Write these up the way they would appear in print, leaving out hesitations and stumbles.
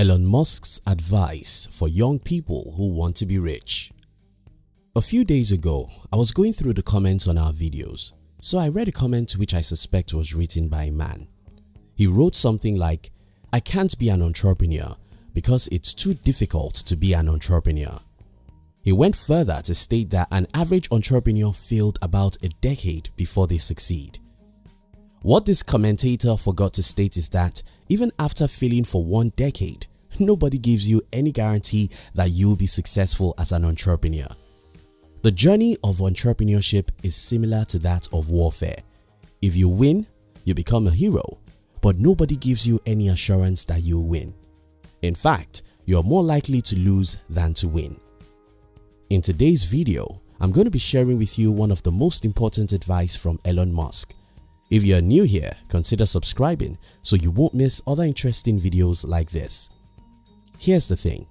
Elon Musk's advice for young people who want to be rich. A few days ago, I was going through the comments on our videos, so I read a comment which I suspect was written by a man. He wrote something like, "I can't be an entrepreneur because it's too difficult to be an entrepreneur." He went further to state that an average entrepreneur failed about a decade before they succeed. What this commentator forgot to state is that even after failing for 1 decade, nobody gives you any guarantee that you will be successful as an entrepreneur. The journey of entrepreneurship is similar to that of warfare. If you win, you become a hero, but nobody gives you any assurance that you'll win. In fact, you are more likely to lose than to win. In today's video, I'm going to be sharing with you one of the most important advice from Elon Musk. If you are new here, consider subscribing so you won't miss other interesting videos like this. Here's the thing.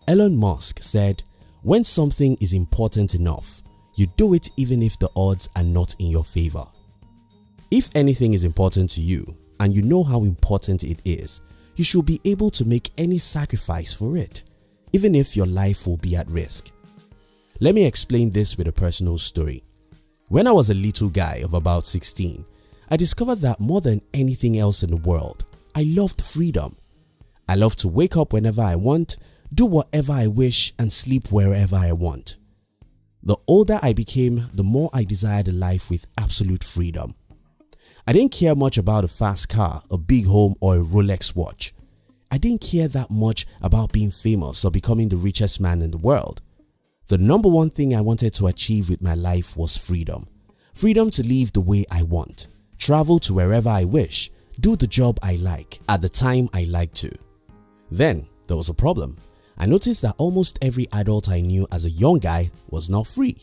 Elon Musk said, when something is important enough, you do it even if the odds are not in your favor. If anything is important to you and you know how important it is, you should be able to make any sacrifice for it, even if your life will be at risk. Let me explain this with a personal story. When I was a little guy of about 16, I discovered that more than anything else in the world, I loved freedom. I loved to wake up whenever I want, do whatever I wish, and sleep wherever I want. The older I became, the more I desired a life with absolute freedom. I didn't care much about a fast car, a big home, or a Rolex watch. I didn't care that much about being famous or becoming the richest man in the world. The number one thing I wanted to achieve with my life was freedom. Freedom to live the way I want, travel to wherever I wish, do the job I like at the time I like to. Then there was a problem. I noticed that almost every adult I knew as a young guy was not free.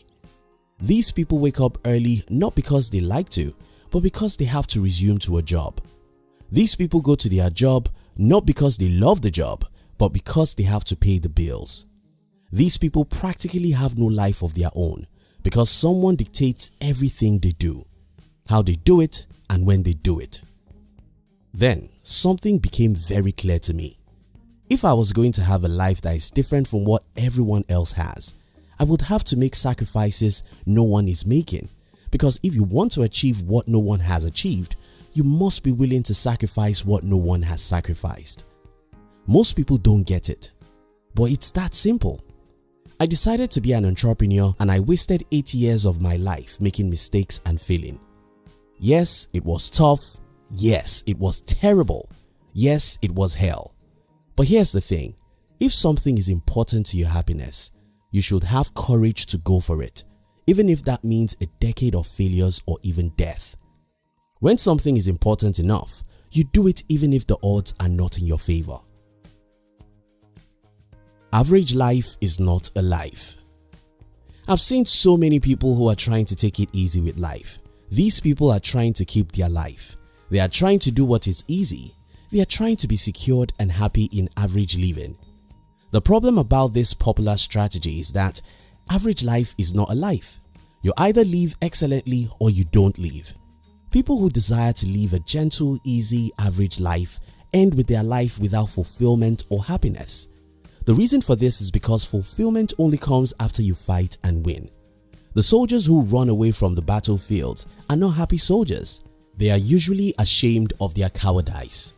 These people wake up early not because they like to, but because they have to resume to a job. These people go to their job not because they love the job, but because they have to pay the bills. These people practically have no life of their own because someone dictates everything they do, how they do it, and when they do it. Then something became very clear to me. If I was going to have a life that is different from what everyone else has, I would have to make sacrifices no one is making, because if you want to achieve what no one has achieved, you must be willing to sacrifice what no one has sacrificed. Most people don't get it, but it's that simple. I decided to be an entrepreneur and I wasted 8 years of my life making mistakes and failing. Yes, it was tough. Yes, it was terrible. Yes, it was hell. But here's the thing. If something is important to your happiness, you should have courage to go for it, even if that means a decade of failures or even death. When something is important enough, you do it even if the odds are not in your favor. Average life is not a life. I've seen so many people who are trying to take it easy with life. These people are trying to keep their life. They are trying to do what is easy. They are trying to be secured and happy in average living. The problem about this popular strategy is that average life is not a life. You either live excellently or you don't live. People who desire to live a gentle, easy, average life end with their life without fulfillment or happiness. The reason for this is because fulfillment only comes after you fight and win. The soldiers who run away from the battlefields are not happy soldiers. They are usually ashamed of their cowardice.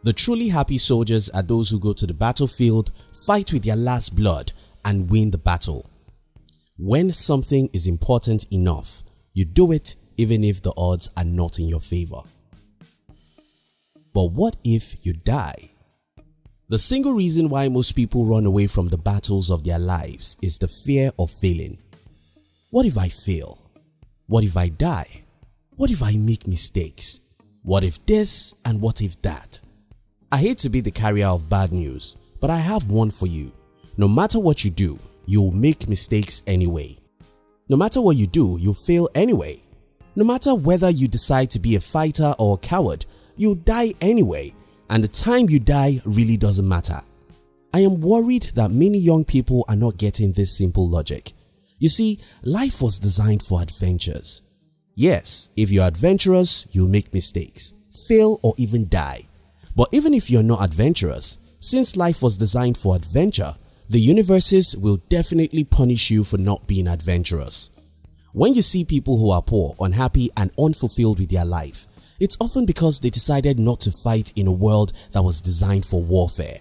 The truly happy soldiers are those who go to the battlefield, fight with their last blood, and win the battle. When something is important enough, you do it even if the odds are not in your favor. But what if you die? The single reason why most people run away from the battles of their lives is the fear of failing. What if I fail? What if I die? What if I make mistakes? What if this and what if that? I hate to be the carrier of bad news, but I have one for you. No matter what you do, you'll make mistakes anyway. No matter what you do, you'll fail anyway. No matter whether you decide to be a fighter or a coward, you'll die anyway. And the time you die really doesn't matter. I am worried that many young people are not getting this simple logic. You see, life was designed for adventures. Yes, if you're adventurous, you'll make mistakes, fail, or even die. But even if you're not adventurous, since life was designed for adventure, the universes will definitely punish you for not being adventurous. When you see people who are poor, unhappy and unfulfilled with their life, it's often because they decided not to fight in a world that was designed for warfare.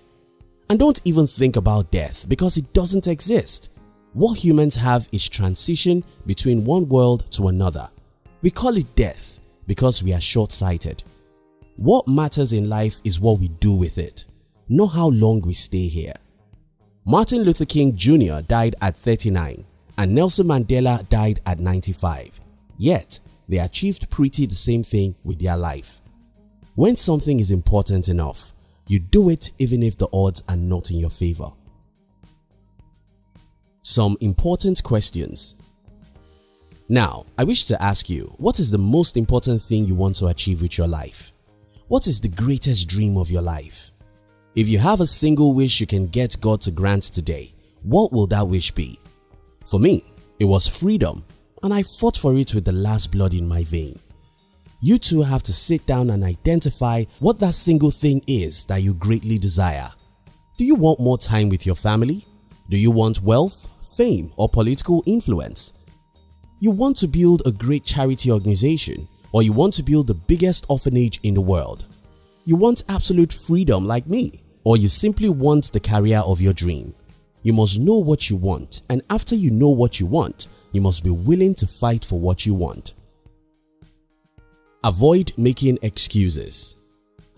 And don't even think about death because it doesn't exist. What humans have is transition between one world to another. We call it death because we are short-sighted. What matters in life is what we do with it, not how long we stay here. Martin Luther King Jr. died at 39 and Nelson Mandela died at 95. Yet, they achieved pretty the same thing with their life. When something is important enough, you do it even if the odds are not in your favor. Some important questions. Now, I wish to ask you, what is the most important thing you want to achieve with your life? What is the greatest dream of your life? If you have a single wish you can get God to grant today, what will that wish be? For me, it was freedom, and I fought for it with the last blood in my vein. You too have to sit down and identify what that single thing is that you greatly desire. Do you want more time with your family? Do you want wealth, fame, or political influence? You want to build a great charity organization, or you want to build the biggest orphanage in the world? You want absolute freedom like me, or you simply want the career of your dream? You must know what you want, and after you know what you want, you must be willing to fight for what you want. Avoid making excuses.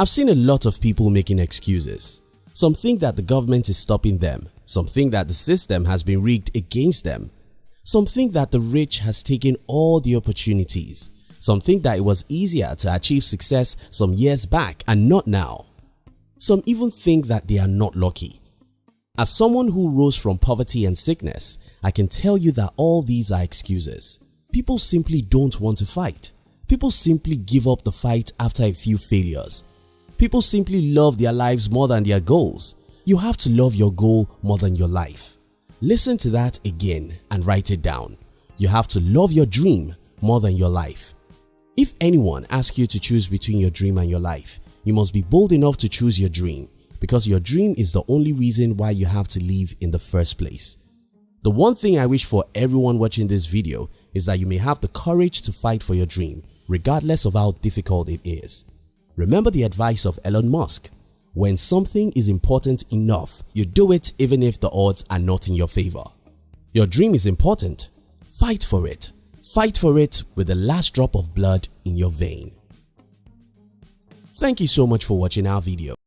I've seen a lot of people making excuses. Some think that the government is stopping them. Some think that the system has been rigged against them. Some think that the rich has taken all the opportunities. Some think that it was easier to achieve success some years back and not now. Some even think that they are not lucky. As someone who rose from poverty and sickness, I can tell you that all these are excuses. People simply don't want to fight. People simply give up the fight after a few failures. People simply love their lives more than their goals. You have to love your goal more than your life. Listen to that again and write it down. You have to love your dream more than your life. If anyone asks you to choose between your dream and your life, you must be bold enough to choose your dream, because your dream is the only reason why you have to live in the first place. The one thing I wish for everyone watching this video is that you may have the courage to fight for your dream, regardless of how difficult it is. Remember the advice of Elon Musk: when something is important enough, you do it even if the odds are not in your favor. Your dream is important. Fight for it. Fight for it with the last drop of blood in your vein. Thank you so much for watching our video.